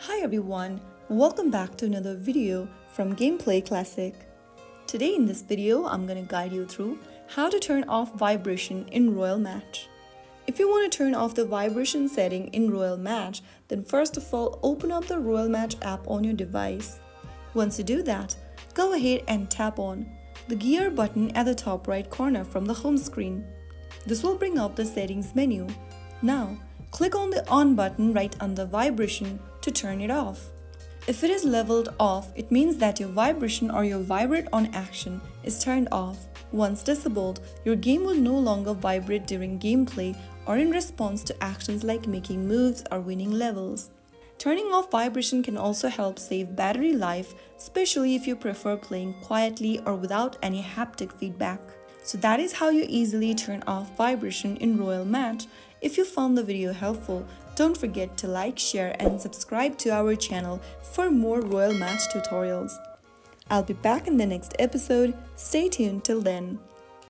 Hi everyone, welcome back to another video from Gameplay Classic. Today in this video, I'm going to guide you through how to turn off vibration in Royal Match. If you want to turn off the vibration setting in Royal Match, then first of all, open up the Royal Match app on your device. Once you do that, go ahead and tap on the gear button at the top right corner from the home screen. This will bring up the settings menu. Now, click on the on button right under vibration to turn it off. If it is leveled off, it means that your vibration or your vibrate on action is turned off. Once disabled, your game will no longer vibrate during gameplay or in response to actions like making moves or winning levels. Turning off vibration can also help save battery life, especially if you prefer playing quietly or without any haptic feedback. So that is how you easily turn off vibration in Royal Match. If you found the video helpful, don't forget to like, share and subscribe to our channel for more Royal Match tutorials. I'll be back in the next episode. Stay tuned till then.